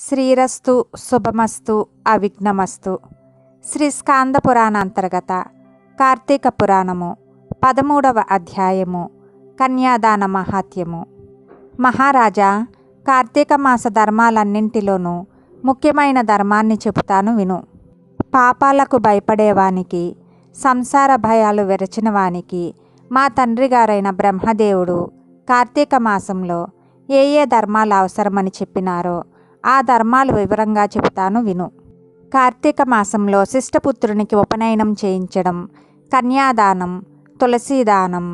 శ్రీరస్తు శుభమస్తు అవిఘ్నమస్తు. శ్రీ స్కాంద పురాణ అంతర్గత కార్తీక పురాణము 13వ అధ్యాయము కన్యాదాన మహాత్యము. మహారాజా, కార్తీక మాస ధర్మాలన్నింటిలోనూ ముఖ్యమైన ధర్మాన్ని చెబుతాను విను. పాపాలకు భయపడేవానికి, సంసార భయాలు విరచిన వానికి మా తండ్రి గారైన బ్రహ్మదేవుడు కార్తీక మాసంలో ఏ ఏ ధర్మాలు అవసరమని చెప్పినారో ఆ ధర్మాలు వివరంగా చెబుతాను విను. కార్తీక మాసంలో శిష్టపుత్రునికి ఉపనయనం చేయించడం, కన్యాదానం, తులసీదానం,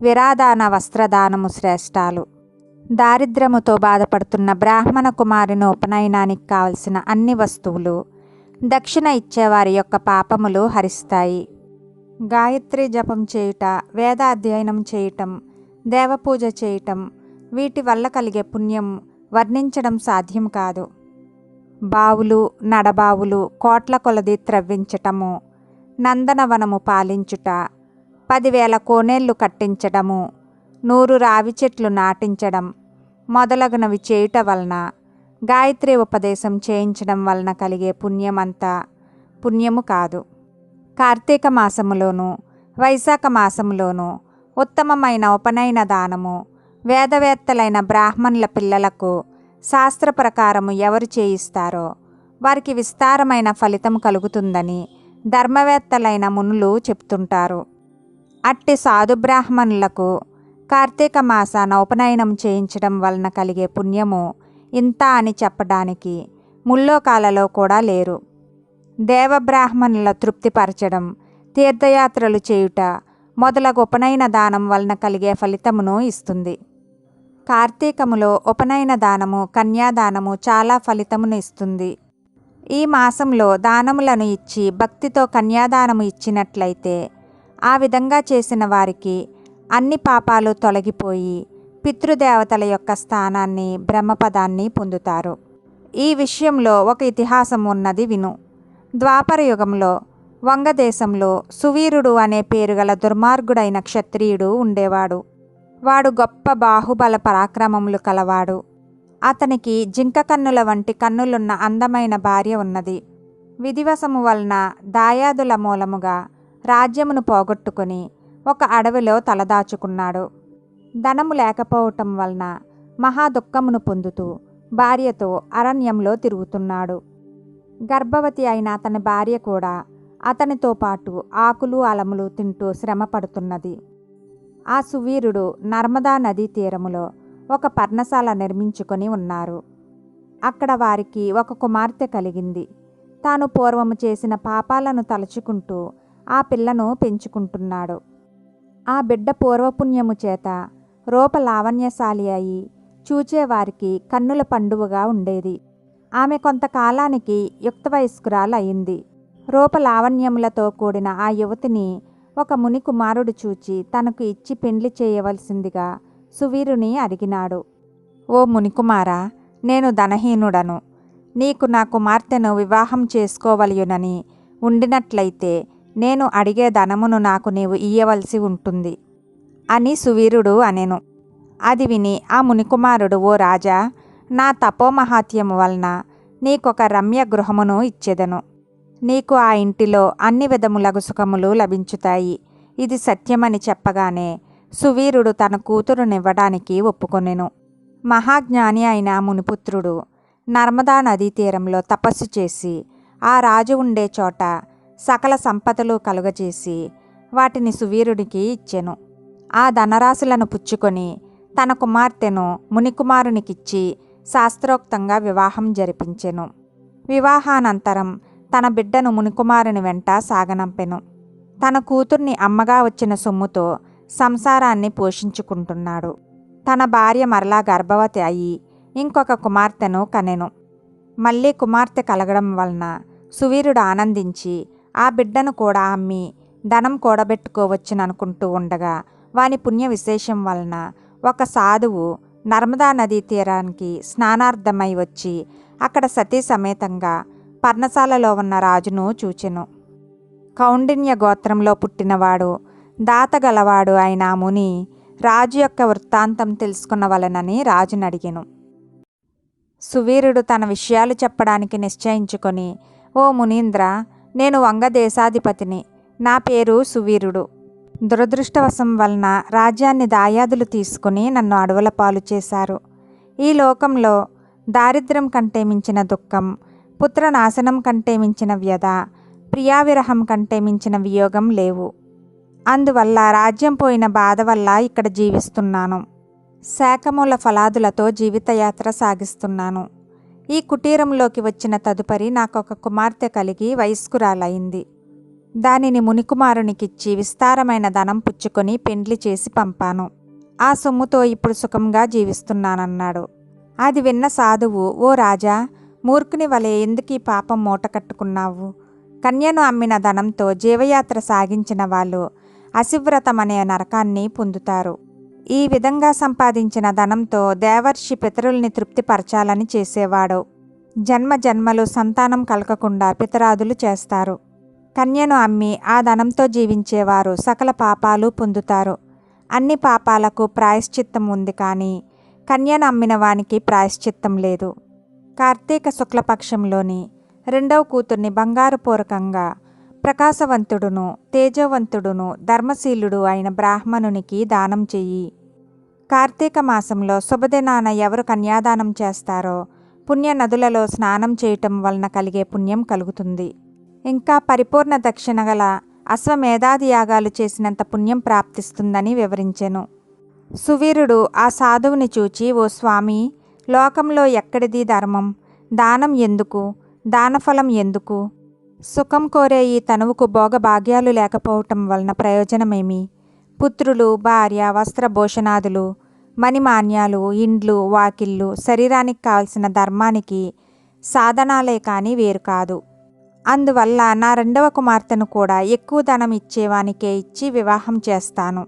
విరాదాన వస్త్రదానము శ్రేష్టాలు. దారిద్ర్యముతో బాధపడుతున్న బ్రాహ్మణ కుమారుని ఉపనయనానికి కావలసిన అన్ని వస్తువులు దక్షిణ ఇచ్చేవారి యొక్క పాపములు హరిస్తాయి. గాయత్రి జపం చేయుట, వేదాధ్యయనం చేయటం, దేవపూజ చేయటం, వీటి వల్ల కలిగే పుణ్యం వర్ణించడం సాధ్యం కాదు. బావులు, నడబావులు కోట్ల కొలది త్రవ్వించటము, నందనవనము పాలించుట, 10,000 కోనేళ్లు కట్టించడము, 100 రావి చెట్లు నాటించడం మొదలగునవి చేయుట వలన, గాయత్రి ఉపదేశం చేయించడం వలన కలిగే పుణ్యమంతా పుణ్యము కాదు. కార్తీక మాసములోను వైశాఖ మాసములోను ఉత్తమమైన ఉపనయన దానము వేదవేత్తలైన బ్రాహ్మణుల పిల్లలకు శాస్త్ర ప్రకారము ఎవరు చేయిస్తారో వారికి విస్తారమైన ఫలితం కలుగుతుందని ధర్మవేత్తలైన మునులు చెప్తుంటారు. అట్టి సాధు బ్రాహ్మణులకు కార్తీక మాసాన ఉపనయనం చేయించడం వలన కలిగే పుణ్యము ఇంత అని చెప్పడానికి ముల్లోకాలలో కూడా లేరు. దేవబ్రాహ్మణుల తృప్తిపరచడం, తీర్థయాత్రలు చేయుట మొదలగు ఉపనయన దానం వలన కలిగే ఫలితమును ఇస్తుంది. కార్తీకములో ఉపనయన దానము, కన్యాదానము చాలా ఫలితమును ఇస్తుంది. ఈ మాసంలో దానములను ఇచ్చి భక్తితో కన్యాదానము ఇచ్చినట్లయితే ఆ విధంగా చేసిన వారికి అన్ని పాపాలు తొలగిపోయి పితృదేవతల యొక్క స్థానాన్ని, బ్రహ్మపదాన్ని పొందుతారు. ఈ విషయంలో ఒక ఇతిహాసం ఉన్నది విను. ద్వాపర యుగంలో వంగదేశంలో సువీరుడు అనే పేరుగల దుర్మార్గుడైన క్షత్రియుడు ఉండేవాడు. వాడు గొప్ప బాహుబల పరాక్రమములు కలవాడు. అతనికి జింక కన్నుల వంటి కన్నులున్న అందమైన భార్య ఉన్నది. విధివశము వలన దాయాదుల మూలముగా రాజ్యమును పోగొట్టుకుని ఒక అడవిలో తలదాచుకున్నాడు. ధనము లేకపోవటం వలన మహా దుఃఖమును పొందుతూ భార్యతో అరణ్యంలో తిరుగుతున్నాడు. గర్భవతి అయిన అతని భార్య కూడా అతనితో పాటు ఆకులు అలములు తింటూ శ్రమ పడుతున్నది. ఆ సువీరుడు నర్మదా నదీ తీరములో ఒక పర్ణశాల నిర్మించుకొని ఉన్నారు. అక్కడ వారికి ఒక కుమార్తె కలిగింది. తాను పూర్వము చేసిన పాపాలను తలుచుకుంటూ ఆ పిల్లను పెంచుకుంటున్నాడు. ఆ బిడ్డ పూర్వపుణ్యము చేత రూపలావణ్యశాలి అయి చూచేవారికి కన్నుల పండువగా ఉండేది. ఆమె కొంతకాలానికి యుక్త వయస్కురాలు అయింది. రూపలావణ్యములతో కూడిన ఆ యువతిని ఒక ముని కుమారుడు చూచి తనకు ఇచ్చి పెండ్లి చేయవలసిందిగా సువీరుని అడిగినాడు. ఓ మునికుమారా, నేను ధనహీనుడను. నీకు నా కుమార్తెను వివాహం చేసుకోవలయునని ఉండినట్లయితే నేను అడిగే ధనమును నాకు నీవు ఇయ్యవలసి ఉంటుంది అని సువీరుడు అనెను. అది విని ఆ మునికుమారుడు, ఓ రాజా, నా తపోమహాత్యము వలన నీకొక రమ్య గృహమును ఇచ్చెదను. నీకు ఆ ఇంటిలో అన్ని విధములగు సుఖములు లభించుతాయి. ఇది సత్యమని చెప్పగానే సువీరుడు తన కూతురునివ్వడానికి ఒప్పుకొనెను. మహాజ్ఞాని అయిన మునిపుత్రుడు నర్మదా నదీ తీరంలో తపస్సు చేసి ఆ రాజు ఉండే చోట సకల సంపదలు కలుగజేసి వాటిని సువీరుడికి ఇచ్చెను. ఆ ధనరాశులను పుచ్చుకొని తన కుమార్తెను మునికుమారునికిచ్చి శాస్త్రోక్తంగా వివాహం జరిపించెను. వివాహానంతరం తన బిడ్డను మునికుమారుని వెంట సాగనంపెను. తన కూతుర్ని అమ్మగా వచ్చిన సొమ్ముతో సంసారాన్ని పోషించుకుంటున్నాడు. తన భార్య మరలా గర్భవతి అయి ఇంకొక కుమార్తెను కనెను. మళ్ళీ కుమార్తె కలగడం వలన సువీరుడు ఆనందించి ఆ బిడ్డను కూడా అమ్మి ధనం కూడబెట్టుకోవచ్చుననుకుంటూ ఉండగా వాని పుణ్య విశేషం వలన ఒక సాధువు నర్మదా నదీ తీరానికి స్నానార్థమై వచ్చి అక్కడ సతీ సమేతంగా పర్ణశాలలో ఉన్న రాజును చూచెను. కౌండిన్య గోత్రంలో పుట్టినవాడు, దాతగలవాడు అయిన ముని రాజు యొక్క వృత్తాంతం తెలుసుకున్నవలనని రాజును అడిగెను. సువీరుడు తన విషయాలు చెప్పడానికి నిశ్చయించుకొని, ఓ మునీంద్ర, నేను వంగ దేశాధిపతిని. నా పేరు సువీరుడు. దురదృష్టవశం వలన రాజ్యాన్ని దాయాదులు తీసుకుని నన్ను అడవుల పాలు చేశారు. ఈ లోకంలో దారిద్ర్యం కంటే మించిన దుఃఖం, పుత్రనాశనం కంటే మించిన వ్యధ, ప్రియావిరహం కంటే మించిన వియోగం లేవు. అందువల్ల రాజ్యం పోయిన బాధ వల్ల ఇక్కడ జీవిస్తున్నాను. శాఖమూల ఫలాదులతో జీవితయాత్ర సాగిస్తున్నాను. ఈ కుటీరంలోకి వచ్చిన తదుపరి నాకొక కుమార్తె కలిగి వయస్కురాలైంది. దానిని మునికుమారునికిచ్చి విస్తారమైన ధనం పుచ్చుకొని పెండ్లి చేసి పంపాను. ఆ సొమ్ముతో ఇప్పుడు సుఖంగా జీవిస్తున్నానన్నాడు. అది విన్న సాధువు, ఓ రాజా, మూర్ఖుని వలె ఎందుకీ పాపం మూట కట్టుకున్నావు? కన్యను అమ్మిన ధనంతో జీవయాత్ర సాగించిన వాళ్ళు అసివ్రతమనే నరకాన్ని పొందుతారు. ఈ విధంగా సంపాదించిన ధనంతో దేవర్షి పితరుల్ని తృప్తిపరచాలని చేసేవాడు. జన్మ జన్మలు సంతానం కలగకుండా పితరాదులు చేస్తారు. కన్యను అమ్మి ఆ ధనంతో జీవించేవారు సకల పాపాలు పొందుతారు. అన్ని పాపాలకు ప్రాయశ్చిత్తం ఉంది, కానీ కన్యను అమ్మిన వానికి ప్రాయశ్చిత్తం లేదు. కార్తీక శుక్లపక్షంలోని 2వ కూతుర్ని బంగారు పూరకంగా ప్రకాశవంతుడును తేజవంతుడును ధర్మశీలుడు అయిన బ్రాహ్మణునికి దానం చెయ్యి. కార్తీక మాసంలో శుభదినాన ఎవరు కన్యాదానం చేస్తారో పుణ్య నదులలో స్నానం చేయటం వలన కలిగే పుణ్యం కలుగుతుంది. ఇంకా పరిపూర్ణ దక్షిణ గల అశ్వమేధాది యాగాలు చేసినంత పుణ్యం ప్రాప్తిస్తుందని వివరించెను. సువీరుడు ఆ సాధువుని చూచి, ఓ స్వామి, లోకంలో ఎక్కడిది ధర్మం? దానం ఎందుకు? దానఫలం ఎందుకు? సుఖం కోరే ఈ తనువుకు భోగభాగ్యాలు లేకపోవటం వలన ప్రయోజనమేమి? పుత్రులు, భార్య, వస్త్రభూషణాదులు, మణిమాన్యాలు, ఇండ్లు, వాకిళ్ళు శరీరానికి కావలసిన ధర్మానికి సాధనాలే కానీ వేరు కాదు. అందువల్ల నా 2వ కుమార్తెను కూడా ఎక్కువ ధనం ఇచ్చేవానికే ఇచ్చి వివాహం చేస్తాను.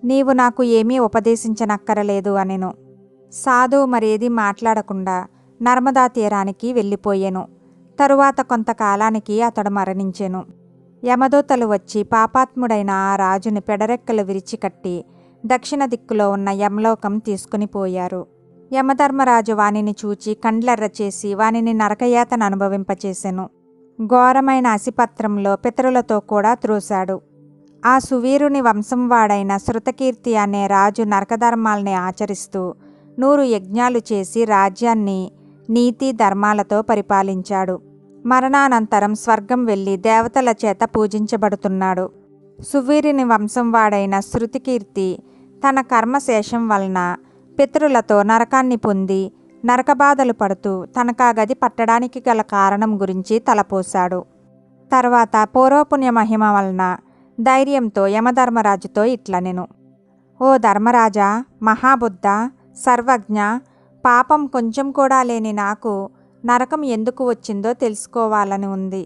నీవు నాకు ఏమీ ఉపదేశించనక్కరలేదు అనెను. సాధువు మరేది మాట్లాడకుండా నర్మదా తీరానికి వెళ్ళిపోయెను. తరువాత కొంతకాలానికి అతడు మరణించెను. యమదూతలు వచ్చి పాపాత్ముడైన ఆ రాజుని పెడరెక్కలు విరిచి కట్టి దక్షిణ దిక్కులో ఉన్న యమలోకం తీసుకుని పోయారు. యమధర్మరాజు వానిని చూచి కండ్లెర్ర చేసి వానిని నరకయాతన అనుభవింపచేసెను. ఘోరమైన అసిపత్రంలో పితరులతో కూడా త్రోశాడు. ఆ సువీరుని వంశం వాడైన శృతకీర్తి అనే రాజు నరకధర్మాల్ని ఆచరిస్తూ 100 యజ్ఞాలు చేసి రాజ్యాన్ని నీతి ధర్మాలతో పరిపాలించాడు. మరణానంతరం స్వర్గం వెళ్ళి దేవతల చేత పూజించబడుతున్నాడు. సువీరుని వంశం వాడైన శృతికీర్తి తన కర్మశేషం వలన పితరులతో నరకాన్ని పొంది నరకబాధలు పడుతూ తనకా గది పట్టడానికి గల కారణం గురించి తలపోశాడు. తర్వాత పూర్వపుణ్య మహిమ వలన ధైర్యంతో యమధర్మరాజుతో ఇట్లనెను. ఓ ధర్మరాజా, మహాబుద్ధ, సర్వజ్ఞ, పాపం కొంచెం కూడా లేని నాకు నరకం ఎందుకు వచ్చిందో తెలుసుకోవాలని ఉంది.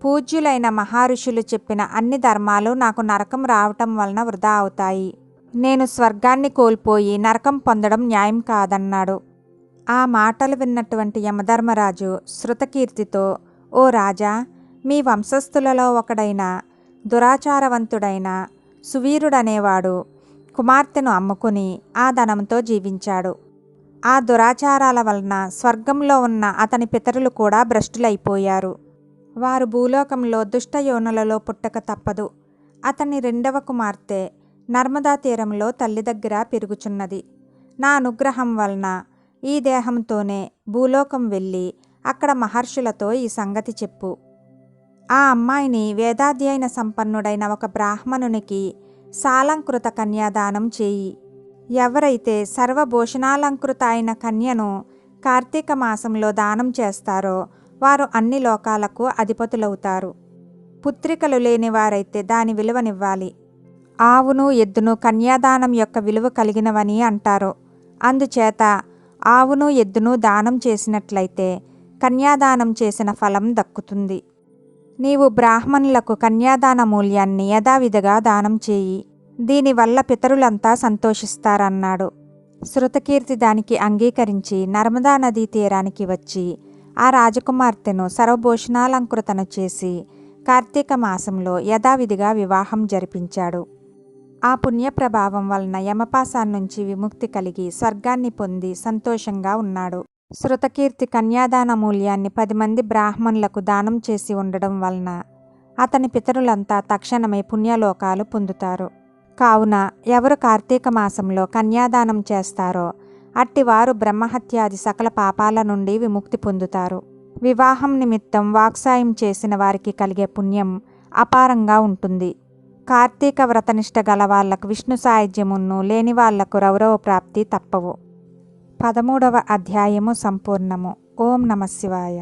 పూజ్యులైన మహారుషులు చెప్పిన అన్ని ధర్మాలు నాకు నరకం రావటం వలన వృధా అవుతాయి. నేను స్వర్గాన్ని కోల్పోయి నరకం పొందడం న్యాయం కాదన్నాడు. ఆ మాటలు విన్నటువంటి యమధర్మరాజు శృతకీర్తితో, ఓ రాజా, మీ వంశస్థులలో ఒకడైన దురాచారవంతుడైన సువీరుడనేవాడు కుమార్తెను అమ్ముకుని ఆ ధనంతో జీవించాడు. ఆ దురాచారాల వలన స్వర్గంలో ఉన్న అతని పితరులు కూడా భ్రష్టులైపోయారు. వారు భూలోకంలో దుష్టయోనులలో పుట్టక తప్పదు. అతని 2వ కుమార్తె నర్మదా తీరంలో తల్లి దగ్గర పెరుగుచున్నది. నా అనుగ్రహం వలన ఈ దేహంతోనే భూలోకం వెళ్ళి అక్కడ మహర్షులతో ఈ సంగతి చెప్పు. ఆ అమ్మాయిని వేదాధ్యయన సంపన్నుడైన ఒక బ్రాహ్మణునికి సాలంకృత కన్యాదానం చేయి. ఎవరైతే సర్వభూషణాలంకృత అయిన కన్యను కార్తీక మాసంలో దానం చేస్తారో వారు అన్ని లోకాలకు అధిపతులవుతారు. పుత్రికలు లేని వారైతే దాని విలువనివ్వాలి. ఆవును ఎద్దును కన్యాదానం యొక్క విలువ కలిగినవని అంటారు. అందుచేత ఆవును ఎద్దును దానం చేసినట్లయితే కన్యాదానం చేసిన ఫలం దక్కుతుంది. నీవు బ్రాహ్మణులకు కన్యాదాన మూల్యాన్ని యథావిధిగా దానం చేయి. దీనివల్ల పితరులంతా సంతోషిస్తారన్నాడు. శృతకీర్తి దానికి అంగీకరించి నర్మదా నదీ తీరానికి వచ్చి ఆ రాజకుమార్తెను సర్వభూషణాలంకృతను చేసి కార్తీక మాసంలో యథావిధిగా వివాహం జరిపించాడు. ఆ పుణ్యప్రభావం వలన యమపాశాన్నించి విముక్తి కలిగి స్వర్గాన్ని పొంది సంతోషంగా ఉన్నాడు. శృతకీర్తి కన్యాదాన మూల్యాన్ని 10 మంది బ్రాహ్మణులకు దానం చేసి ఉండడం వలన అతని పితరులంతా తక్షణమే పుణ్యలోకాలు పొందుతారు. కావున ఎవరు కార్తీక మాసంలో కన్యాదానం చేస్తారో అట్టివారు బ్రహ్మహత్యాది సకల పాపాల నుండి విముక్తి పొందుతారు. వివాహం నిమిత్తం వాక్సాయం చేసిన వారికి కలిగే పుణ్యం అపారంగా ఉంటుంది. కార్తీక వ్రతనిష్ట గల వాళ్లకు విష్ణు సాయుధ్యమును, లేని వాళ్లకు రౌరవ ప్రాప్తి తప్పవు. 13వ అధ్యాయము సంపూర్ణము. ఓం నమః శివాయ.